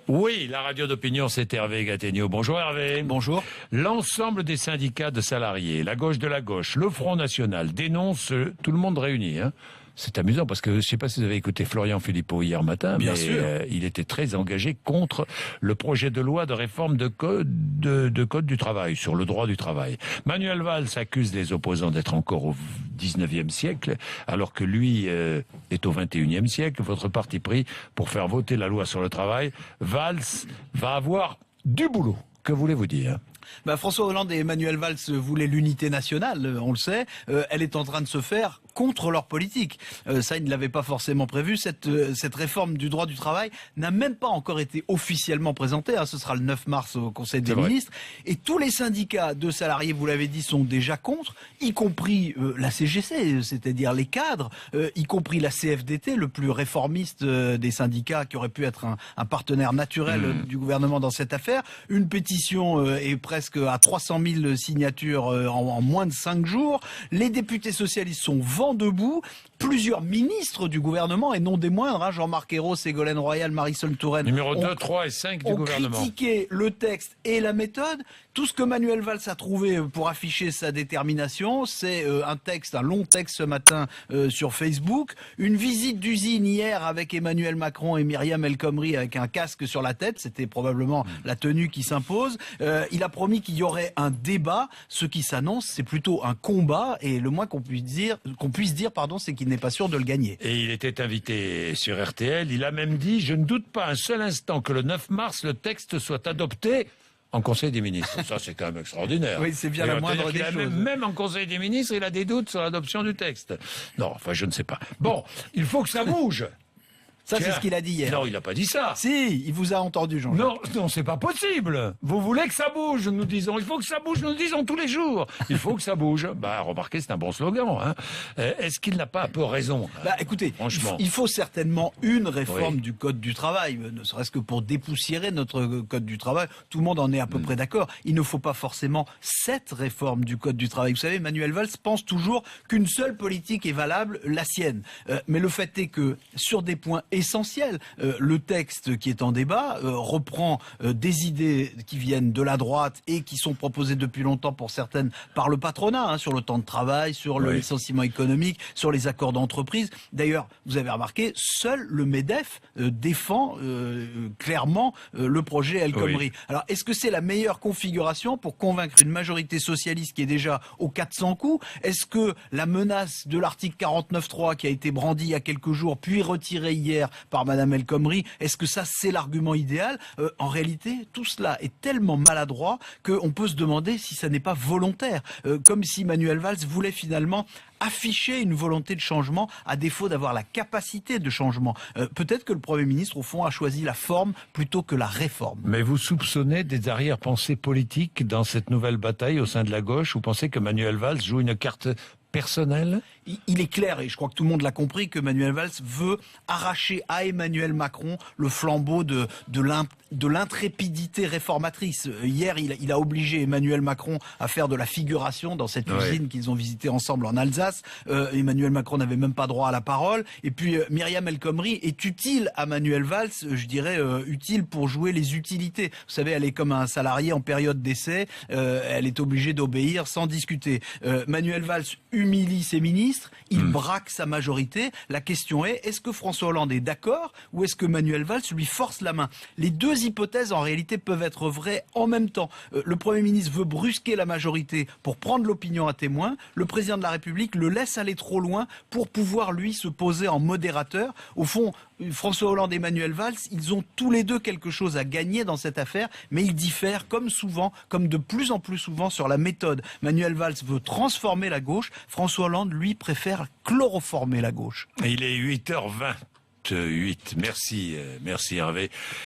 Oui, la radio d'opinion, c'est Hervé Gattegno. Bonjour Hervé. Bonjour. L'ensemble des syndicats de salariés, la gauche de la gauche, le Front National, dénoncent tout le monde réuni. C'est amusant parce que je ne sais pas si vous avez écouté Florian Philippot hier matin, Bien mais sûr. Il était très engagé contre le projet de loi de réforme de code du travail, sur le droit du travail. Manuel Valls accuse les opposants d'être encore au 19e siècle, alors que lui est au 21e siècle. Votre parti pris pour faire voter la loi sur le travail. Valls va avoir du boulot. Que voulez-vous dire ? François Hollande et Manuel Valls voulaient l'unité nationale, on le sait. Elle est en train de se faire contre leur politique. Ça, ils ne l'avaient pas forcément prévu. Cette réforme du droit du travail n'a même pas encore été officiellement présentée. Ce sera le 9 mars au Conseil des ministres. Et tous les syndicats de salariés, vous l'avez dit, sont déjà contre, y compris la CGC, c'est-à-dire les cadres, y compris la CFDT, le plus réformiste des syndicats, qui aurait pu être un partenaire naturel du gouvernement dans cette affaire. Une pétition est presque à 300 000 signatures en moins de 5 jours. Les députés socialistes sont vent debout. Plusieurs ministres du gouvernement, et non des moindres, Jean-Marc Ayrault, Ségolène Royal, Marisol Touraine, numéro 2, 3 et 5 du gouvernement, ont critiqué le texte et la méthode. Tout ce que Manuel Valls a trouvé pour afficher sa détermination, c'est un long texte ce matin sur Facebook, une visite d'usine hier avec Emmanuel Macron et Myriam El Khomri avec un casque sur la tête, c'était probablement la tenue qui s'impose. Il a promis qu'il y aurait un débat. Ce qui s'annonce, c'est plutôt un combat, et le moins qu'on puisse dire, c'est qu'il n'est pas sûr de le gagner. Et il était invité sur RTL. Il a même dit: je ne doute pas un seul instant que le 9 mars, le texte soit adopté en Conseil des ministres. Ça, c'est quand même extraordinaire. Oui, c'est bien la moindre des choses. Même en Conseil des ministres, il a des doutes sur l'adoption du texte. Non, enfin, je ne sais pas. Bon, il faut que ça bouge. Ça, c'est ce qu'il a dit hier. Non, il n'a pas dit ça. Si, il vous a entendu, Jean-Jacques. Non, c'est pas possible. Vous voulez que ça bouge, nous disons. Il faut que ça bouge, nous disons tous les jours. Il faut que ça bouge. Remarquez, c'est un bon slogan. Est-ce qu'il n'a pas un peu raison? Écoutez, franchement, il faut certainement une réforme du Code du travail, ne serait-ce que pour dépoussiérer notre Code du travail. Tout le monde en est à peu près d'accord. Il ne faut pas forcément cette réforme du Code du travail. Vous savez, Manuel Valls pense toujours qu'une seule politique est valable, la sienne. Mais le fait est que, sur des points essentiel. Le texte qui est en débat reprend des idées qui viennent de la droite et qui sont proposées depuis longtemps pour certaines par le patronat, sur le temps de travail, sur le licenciement économique, sur les accords d'entreprise. D'ailleurs, vous avez remarqué, seul le MEDEF défend clairement le projet El Khomri. Alors, est-ce que c'est la meilleure configuration pour convaincre une majorité socialiste qui est déjà aux 400 coups? Est-ce que la menace de l'article 49.3 qui a été brandi il y a quelques jours, puis retirée hier par Madame El Khomri, est-ce que ça c'est l'argument idéal? En réalité, tout cela est tellement maladroit qu'on peut se demander si ça n'est pas volontaire, comme si Manuel Valls voulait finalement afficher une volonté de changement à défaut d'avoir la capacité de changement. Peut-être que le Premier ministre, au fond, a choisi la forme plutôt que la réforme. Mais vous soupçonnez des arrière-pensées politiques dans cette nouvelle bataille au sein de la gauche? Vous pensez que Manuel Valls joue une carte personnelle? Il est clair, et je crois que tout le monde l'a compris, que Manuel Valls veut arracher à Emmanuel Macron le flambeau de l'intrépidité réformatrice. Hier, il a obligé Emmanuel Macron à faire de la figuration dans cette usine qu'ils ont visitée ensemble en Alsace. Emmanuel Macron n'avait même pas droit à la parole. Et puis Myriam El Khomri est utile à Manuel Valls, je dirais utile pour jouer les utilités. Vous savez, elle est comme un salarié en période d'essai, elle est obligée d'obéir sans discuter. Manuel Valls humilie ses ministres, il braque sa majorité. La question est-ce que François Hollande est d'accord ou est-ce que Manuel Valls lui force la main? Les deux hypothèses en réalité peuvent être vraies en même temps. Le Premier ministre veut brusquer la majorité pour prendre l'opinion à témoin. Le Président de la République le laisse aller trop loin pour pouvoir lui se poser en modérateur. Au fond, François Hollande et Manuel Valls, ils ont tous les deux quelque chose à gagner dans cette affaire, mais ils diffèrent comme souvent, comme de plus en plus souvent sur la méthode. Manuel Valls veut transformer la gauche, François Hollande, lui, préfère chloroformer la gauche. Il est 8h28. Merci Hervé.